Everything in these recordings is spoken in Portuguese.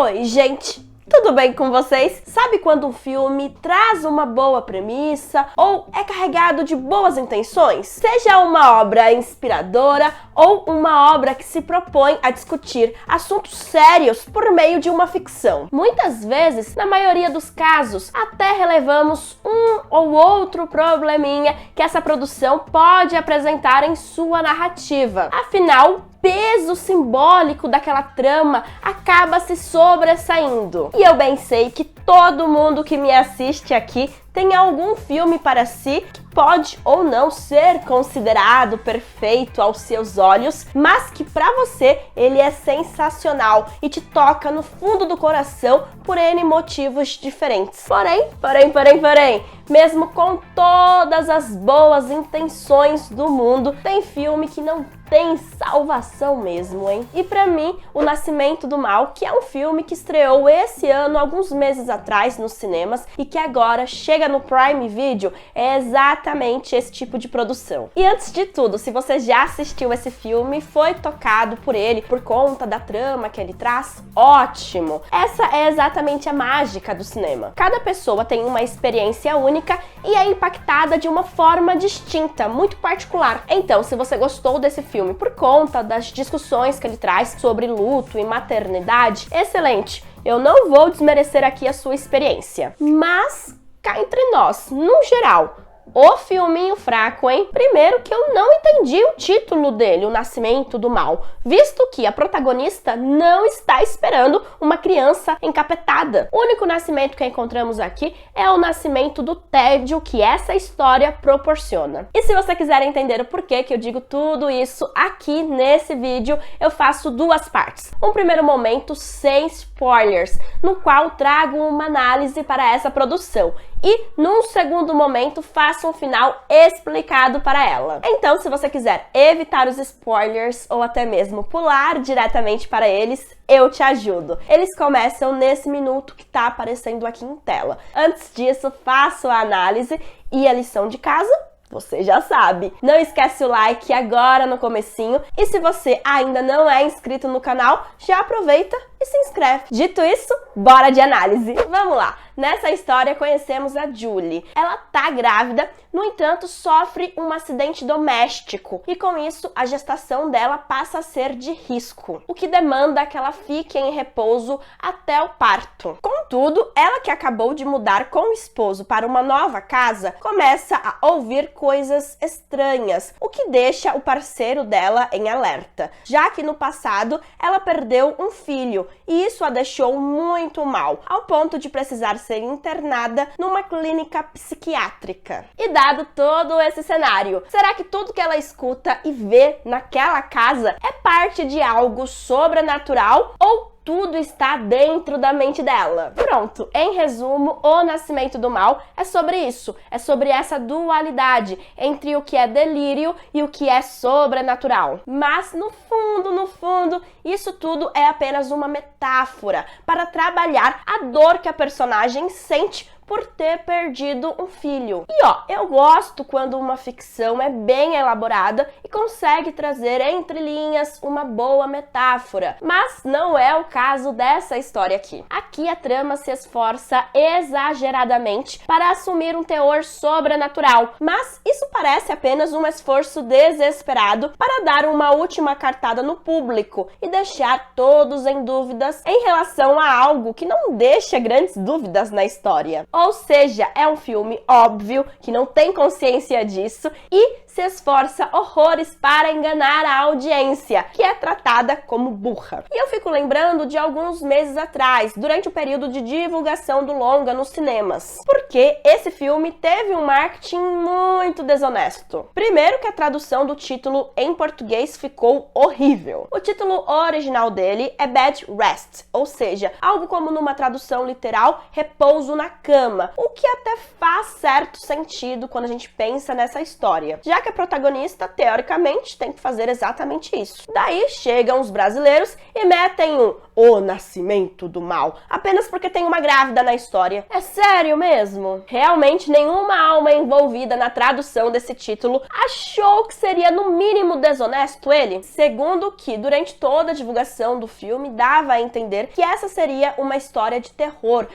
Oi, gente! Tudo bem com vocês? Sabe quando um filme traz uma boa premissa ou é carregado de boas intenções? Seja uma obra inspiradora ou uma obra que se propõe a discutir assuntos sérios por meio de uma ficção. Muitas vezes, na maioria dos casos, até relevamos um ou outro probleminha que essa produção pode apresentar em sua narrativa. Afinal, peso simbólico daquela trama acaba se sobressaindo. E eu bem sei que todo mundo que me assiste aqui tem algum filme para si que pode ou não ser considerado perfeito aos seus olhos, mas que para você ele é sensacional e te toca no fundo do coração por N motivos diferentes. Porém, mesmo com todas as boas intenções do mundo, tem filme que não tem salvação mesmo, hein? E pra mim, O Nascimento do Mal, que é um filme que estreou esse ano, alguns meses atrás, nos cinemas, e que agora chega no Prime Video, é exatamente esse tipo de produção. E antes de tudo, se você já assistiu esse filme, foi tocado por ele, por conta da trama que ele traz, ótimo! Essa é exatamente a mágica do cinema. Cada pessoa tem uma experiência única e é impactada de uma forma distinta, muito particular. Então, se você gostou desse filme por conta das discussões que ele traz sobre luto e maternidade, excelente! Eu não vou desmerecer aqui a sua experiência, mas cá entre nós, no geral, o filminho fraco, hein? Primeiro que eu não entendi o título dele, O Nascimento do Mal, visto que a protagonista não está esperando uma criança encapetada. O único nascimento que encontramos aqui é o nascimento do tédio que essa história proporciona. E se você quiser entender o porquê que eu digo tudo isso aqui nesse vídeo, eu faço duas partes. Um primeiro momento sem spoilers, no qual trago uma análise para essa produção. E, num segundo momento, faço um final explicado para ela. Então, se você quiser evitar os spoilers ou até mesmo pular diretamente para eles, eu te ajudo. Eles começam nesse minuto que está aparecendo aqui em tela. Antes disso, faço a análise e a lição de casa. Você já sabe. Não esquece o like agora no comecinho. E se você ainda não é inscrito no canal, já aproveita e se inscreve. Dito isso, bora de análise. Vamos lá. Nessa história conhecemos a Julie. Ela tá grávida, no entanto sofre um acidente doméstico e com isso a gestação dela passa a ser de risco, o que demanda que ela fique em repouso até o parto. Contudo, ela que acabou de mudar com o esposo para uma nova casa, começa a ouvir coisas estranhas, o que deixa o parceiro dela em alerta, já que no passado ela perdeu um filho e isso a deixou muito mal, ao ponto de precisar ser internada numa clínica psiquiátrica. E dado todo esse cenário, será que tudo que ela escuta e vê naquela casa é parte de algo sobrenatural ou tudo está dentro da mente dela? Pronto, em resumo, O Nascimento do Mal é sobre isso, é sobre essa dualidade entre o que é delírio e o que é sobrenatural. Mas no fundo, isso tudo é apenas uma metáfora para trabalhar a dor que a personagem sente por ter perdido um filho. E eu gosto quando uma ficção é bem elaborada e consegue trazer entre linhas uma boa metáfora, mas não é o caso dessa história aqui. Aqui a trama se esforça exageradamente para assumir um teor sobrenatural, mas isso parece apenas um esforço desesperado para dar uma última cartada no público e deixar todos em dúvidas em relação a algo que não deixa grandes dúvidas na história. Ou seja, é um filme óbvio, que não tem consciência disso e se esforça horrores para enganar a audiência, que é tratada como burra. E eu fico lembrando de alguns meses atrás, durante o período de divulgação do longa nos cinemas, porque esse filme teve um marketing muito desonesto. Primeiro que a tradução do título em português ficou horrível. O título original dele é Bed Rest, ou seja, algo como numa tradução literal, repouso na cama, o que até faz certo sentido quando a gente pensa nessa história, já que a protagonista, teoricamente, tem que fazer exatamente isso. Daí chegam os brasileiros e metem O Nascimento do Mal, apenas porque tem uma grávida na história. É sério mesmo? Realmente nenhuma alma envolvida na tradução desse título achou que seria no mínimo desonesto ele? Segundo que, durante toda a divulgação do filme, dava a entender que essa seria uma história de terror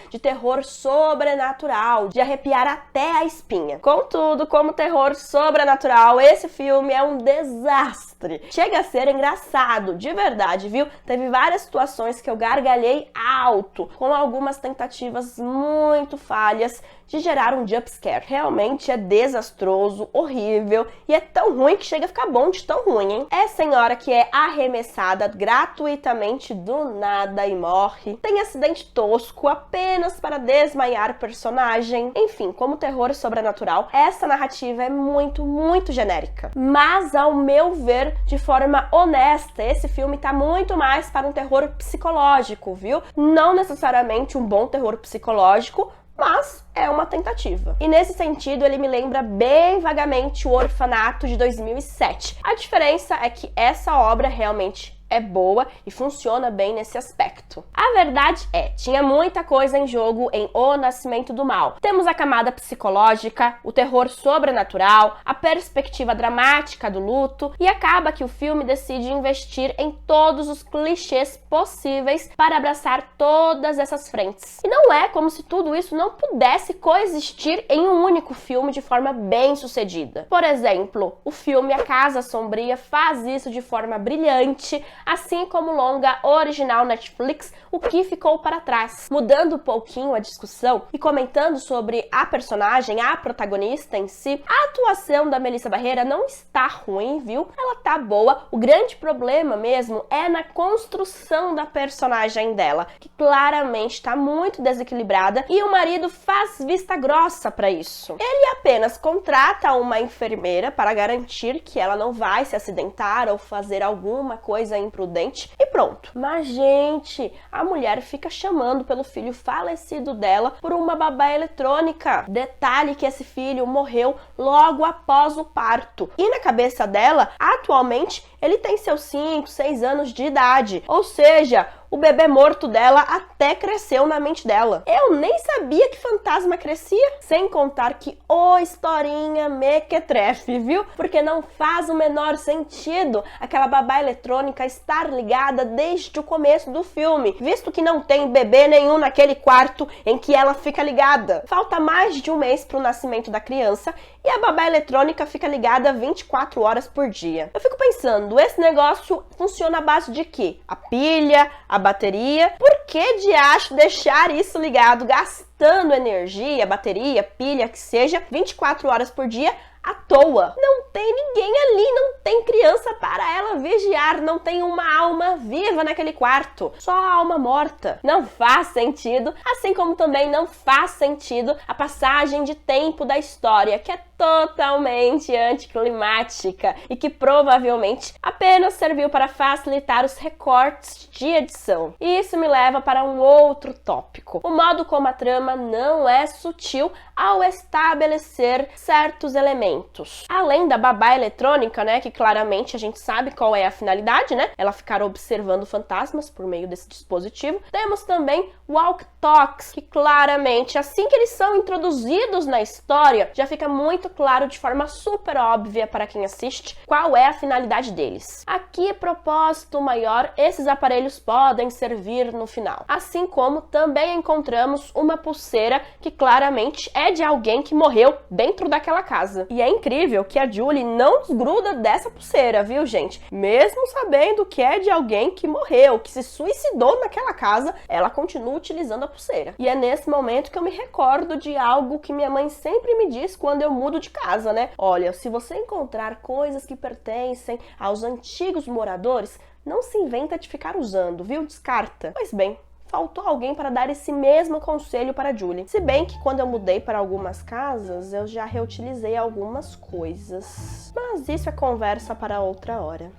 sobrenatural, de arrepiar até a espinha. Contudo, como terror sobrenatural, esse filme é um desastre. Chega a ser engraçado, de verdade, viu? Teve várias situações que eu gargalhei alto, com algumas tentativas muito falhas de gerar um jumpscare. Realmente é desastroso, horrível e é tão ruim que chega a ficar bom de tão ruim, hein? É senhora que é arremessada gratuitamente do nada e morre. Tem acidente tosco apenas para desmaiar personagem. Enfim, como terror sobrenatural, essa narrativa é muito genérica. Mas, ao meu ver, de forma honesta, esse filme tá muito mais para um terror psicológico, viu? Não necessariamente um bom terror psicológico, mas é uma tentativa. E nesse sentido, ele me lembra bem vagamente O Orfanato de 2007. A diferença é que essa obra realmente é boa e funciona bem nesse aspecto. A verdade é, tinha muita coisa em jogo em O Nascimento do Mal. Temos a camada psicológica, o terror sobrenatural, a perspectiva dramática do luto, e acaba que o filme decide investir em todos os clichês possíveis para abraçar todas essas frentes. E não é como se tudo isso não pudesse coexistir em um único filme de forma bem sucedida. Por exemplo, o filme A Casa Sombria faz isso de forma brilhante, assim como o longa original Netflix, O Que Ficou para Trás. Mudando um pouquinho a discussão e comentando sobre a personagem, a protagonista em si, a atuação da Melissa Barrera não está ruim, viu? Ela tá boa. O grande problema mesmo é na construção da personagem dela, que claramente está muito desequilibrada e o marido faz vista grossa para isso. Ele apenas contrata uma enfermeira para garantir que ela não vai se acidentar ou fazer alguma coisa imprudente e pronto. Mas, gente, a mulher fica chamando pelo filho falecido dela por uma babá eletrônica. Detalhe que esse filho morreu logo após o parto. E na cabeça dela, atualmente, ele tem seus 5, 6 anos de idade. Ou seja, o bebê morto dela até cresceu na mente dela. Eu nem sabia que fantasma crescia. Sem contar que, historinha mequetrefe, viu? Porque não faz o menor sentido aquela babá eletrônica estar ligada desde o começo do filme, visto que não tem bebê nenhum naquele quarto em que ela fica ligada. Falta mais de um mês para o nascimento da criança e a babá eletrônica fica ligada 24 horas por dia. Eu fico pensando, esse negócio funciona à base de quê? A pilha, a bateria? Por que de acho deixar isso ligado, gastando energia, bateria, pilha, que seja, 24 horas por dia, à toa? Não tem ninguém ali, não tem criança para ela vigiar, não tem uma alma viva naquele quarto, só a alma morta. Não faz sentido, assim como também não faz sentido a passagem de tempo da história, que é totalmente anticlimática e que provavelmente apenas serviu para facilitar os recortes de edição. E isso me leva para um outro tópico. O modo como a trama não é sutil ao estabelecer certos elementos. Além da babá eletrônica, né, que claramente a gente sabe qual é a finalidade, né? Ela ficar observando fantasmas por meio desse dispositivo. Temos também walk-talks, que claramente, assim que eles são introduzidos na história, já fica muito claro de forma super óbvia para quem assiste qual é a finalidade deles. Aqui, propósito maior, esses aparelhos podem servir no final. Assim como também encontramos uma pulseira que claramente é de alguém que morreu dentro daquela casa. E é incrível que a Julie não desgruda dessa pulseira, viu, gente? Mesmo sabendo que é de alguém que morreu, que se suicidou naquela casa, ela continua utilizando a pulseira. E é nesse momento que eu me recordo de algo que minha mãe sempre me diz quando eu mudo de casa, né? Olha, se você encontrar coisas que pertencem aos antigos moradores, não se inventa de ficar usando, viu? Descarta. Pois bem, faltou alguém para dar esse mesmo conselho para a Julie. Se bem que quando eu mudei para algumas casas, eu já reutilizei algumas coisas. Mas isso é conversa para outra hora.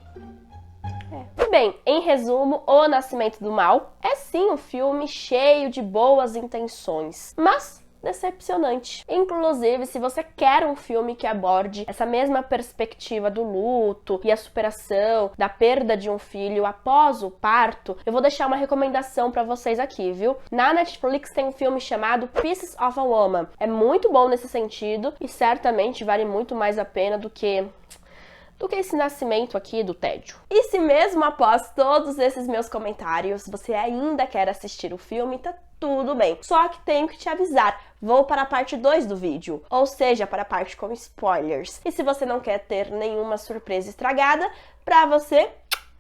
E bem, em resumo, O Nascimento do Mal é sim um filme cheio de boas intenções, mas decepcionante. Inclusive, se você quer um filme que aborde essa mesma perspectiva do luto e a superação da perda de um filho após o parto, eu vou deixar uma recomendação pra vocês aqui, viu? Na Netflix tem um filme chamado Pieces of a Woman. É muito bom nesse sentido e certamente vale muito mais a pena do que esse nascimento aqui do tédio. E se mesmo após todos esses meus comentários você ainda quer assistir o filme, tá tudo bem. Só que tenho que te avisar, vou para a parte 2 do vídeo, ou seja, para a parte com spoilers. E se você não quer ter nenhuma surpresa estragada, pra você,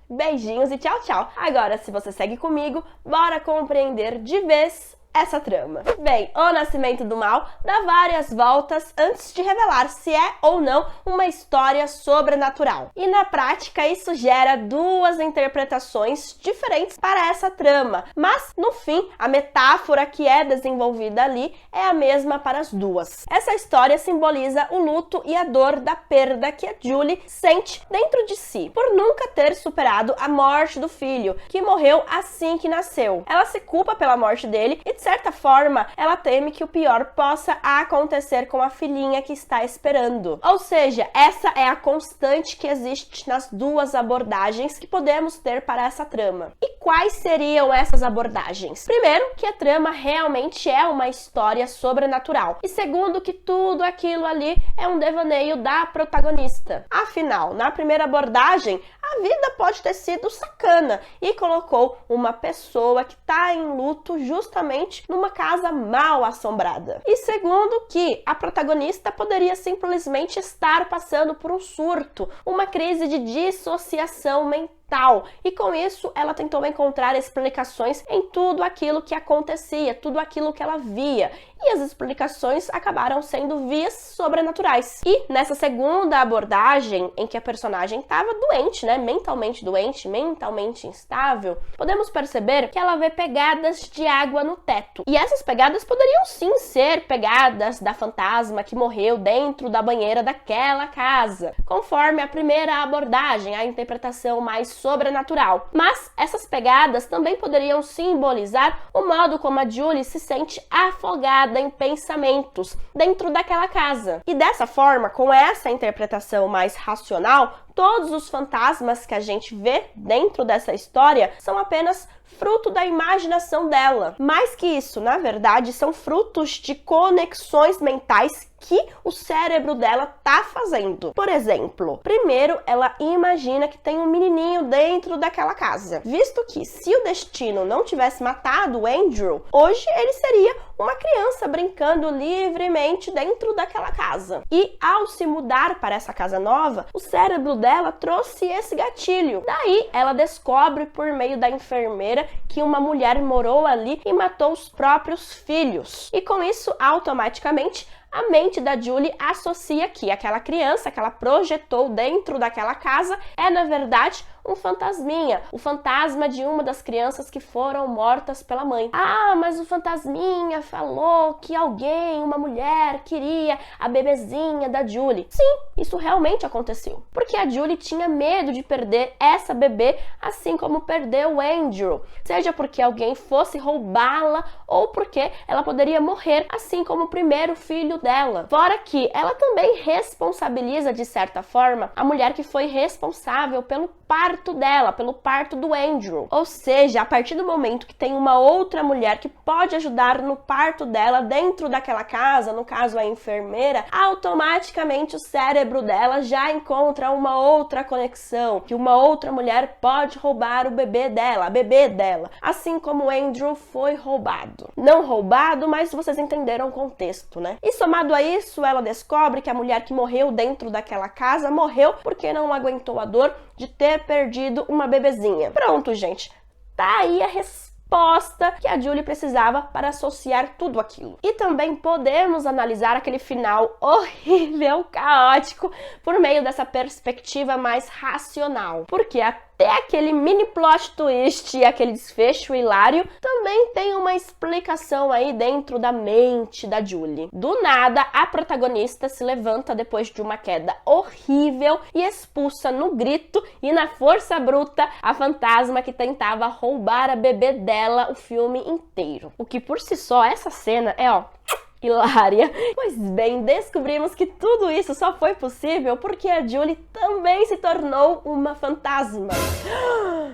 beijinhos e tchau, tchau. Agora, se você segue comigo, bora compreender de vez essa trama. Bem, o Nascimento do Mal dá várias voltas antes de revelar se é ou não uma história sobrenatural. E na prática isso gera duas interpretações diferentes para essa trama, mas no fim a metáfora que é desenvolvida ali é a mesma para as duas. Essa história simboliza o luto e a dor da perda que a Julie sente dentro de si, por nunca ter superado a morte do filho, que morreu assim que nasceu. Ela se culpa pela morte dele e de certa forma, ela teme que o pior possa acontecer com a filhinha que está esperando. Ou seja, essa é a constante que existe nas duas abordagens que podemos ter para essa trama. E quais seriam essas abordagens? Primeiro, que a trama realmente é uma história sobrenatural. E segundo, que tudo aquilo ali é um devaneio da protagonista. Afinal, na primeira abordagem, a vida pode ter sido sacana e colocou uma pessoa que está em luto justamente numa casa mal assombrada. E segundo, que a protagonista poderia simplesmente estar passando por um surto, uma crise de dissociação mental. E com isso, ela tentou encontrar explicações em tudo aquilo que acontecia, tudo aquilo que ela via. E as explicações acabaram sendo vias sobrenaturais. E nessa segunda abordagem, em que a personagem estava doente, né? Mentalmente doente, mentalmente instável, podemos perceber que ela vê pegadas de água no teto. E essas pegadas poderiam sim ser pegadas da fantasma que morreu dentro da banheira daquela casa, conforme a primeira abordagem, a interpretação mais sobrenatural. Mas essas pegadas também poderiam simbolizar o modo como a Julie se sente afogada em pensamentos dentro daquela casa. E dessa forma, com essa interpretação mais racional, todos os fantasmas que a gente vê dentro dessa história são apenas fruto da imaginação dela. Mais que isso, na verdade, são frutos de conexões mentais que o cérebro dela tá fazendo. Por exemplo, primeiro ela imagina que tem um menininho dentro daquela casa, visto que se o destino não tivesse matado o Andrew, hoje ele seria uma criança brincando livremente dentro daquela casa. E ao se mudar para essa casa nova, o cérebro dela trouxe esse gatilho. Daí ela descobre por meio da enfermeira que uma mulher morou ali e matou os próprios filhos. E com isso, automaticamente, a mente da Julie associa que aquela criança que ela projetou dentro daquela casa é, na verdade, um fantasminha, o fantasma de uma das crianças que foram mortas pela mãe. Ah, mas o fantasminha falou que alguém, uma mulher, queria a bebezinha da Julie. Sim, isso realmente aconteceu. Porque a Julie tinha medo de perder essa bebê, assim como perdeu o Andrew. Seja porque alguém fosse roubá-la ou porque ela poderia morrer, assim como o primeiro filho dela. Fora que ela também responsabiliza, de certa forma, a mulher que foi responsável pelo parto dela, pelo parto do Andrew. Ou seja, a partir do momento que tem uma outra mulher que pode ajudar no parto dela dentro daquela casa, no caso a enfermeira, automaticamente o cérebro dela já encontra uma outra conexão, que uma outra mulher pode roubar o bebê dela, a bebê dela, assim como o Andrew foi roubado. Não roubado, mas vocês entenderam o contexto, né? E somado a isso, ela descobre que a mulher que morreu dentro daquela casa morreu porque não aguentou a dor de ter perdido uma bebezinha. Pronto, gente. Tá aí a resposta que a Julie precisava para associar tudo aquilo. E também podemos analisar aquele final horrível, caótico, por meio dessa perspectiva mais racional. Porque até aquele mini plot twist e aquele desfecho hilário também tem uma explicação aí dentro da mente da Julie. Do nada, a protagonista se levanta depois de uma queda horrível e expulsa no grito e na força bruta a fantasma que tentava roubar a bebê dela o filme inteiro. O que por si só, essa cena é, hilária. Pois bem, descobrimos que tudo isso só foi possível porque a Julie também se tornou uma fantasma.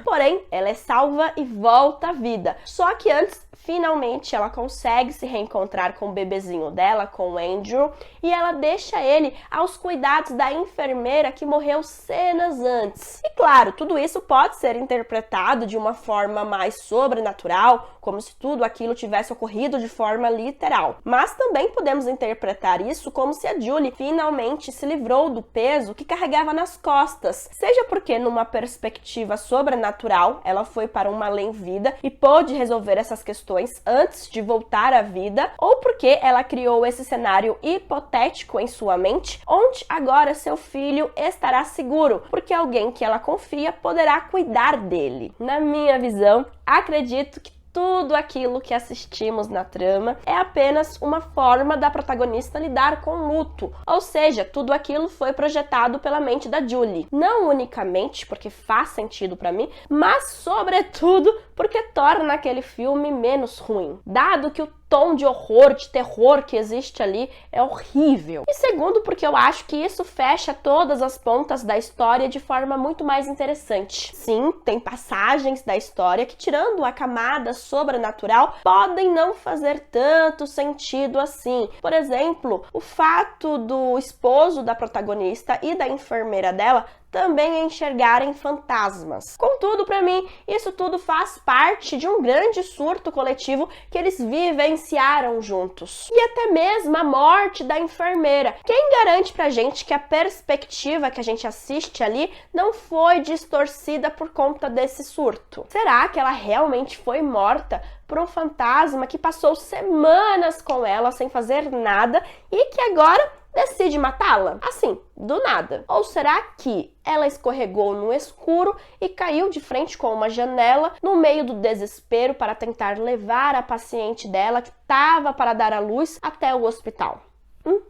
Porém, ela é salva e volta à vida. Só que antes, finalmente, ela consegue se reencontrar com o bebezinho dela, com o Andrew, e ela deixa ele aos cuidados da enfermeira que morreu cenas antes. E claro, tudo isso pode ser interpretado de uma forma mais sobrenatural, como se tudo aquilo tivesse ocorrido de forma literal. Mas também podemos interpretar isso como se a Julie finalmente se livrou do peso que carregava nas costas, seja porque numa perspectiva sobrenatural ela foi para uma além-vida e pôde resolver essas questões antes de voltar à vida, ou porque ela criou esse cenário hipotético em sua mente, onde agora seu filho estará seguro, porque alguém que ela confia poderá cuidar dele. Na minha visão, acredito que tudo aquilo que assistimos na trama é apenas uma forma da protagonista lidar com o luto, ou seja, tudo aquilo foi projetado pela mente da Julie. Não unicamente porque faz sentido pra mim, mas sobretudo porque torna aquele filme menos ruim, dado que o tom de horror, de terror que existe ali é horrível. E segundo, porque eu acho que isso fecha todas as pontas da história de forma muito mais interessante. Sim, tem passagens da história que, tirando a camada sobrenatural, podem não fazer tanto sentido assim. Por exemplo, o fato do esposo da protagonista e da enfermeira dela também enxergarem fantasmas. Contudo, para mim, isso tudo faz parte de um grande surto coletivo que eles vivenciaram juntos. E até mesmo a morte da enfermeira. Quem garante pra gente que a perspectiva que a gente assiste ali não foi distorcida por conta desse surto? Será que ela realmente foi morta por um fantasma que passou semanas com ela sem fazer nada e que agora decide matá-la? Assim, do nada. Ou será que ela escorregou no escuro e caiu de frente com uma janela no meio do desespero para tentar levar a paciente dela, que estava para dar à luz, até o hospital?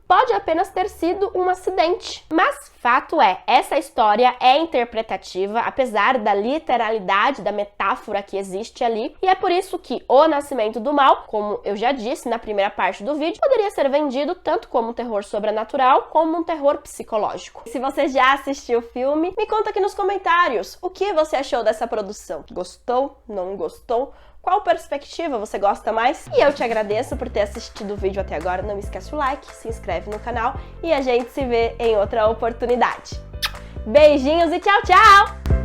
Pode apenas ter sido um acidente. Mas fato é, essa história é interpretativa, apesar da literalidade da metáfora que existe ali, e é por isso que O Nascimento do Mal, como eu já disse na primeira parte do vídeo, poderia ser vendido tanto como um terror sobrenatural, como um terror psicológico. Se você já assistiu o filme, me conta aqui nos comentários o que você achou dessa produção. Gostou? Não gostou? Qual perspectiva você gosta mais? E eu te agradeço por ter assistido o vídeo até agora. Não esquece o like, se inscreve no canal e a gente se vê em outra oportunidade. Beijinhos e tchau, tchau!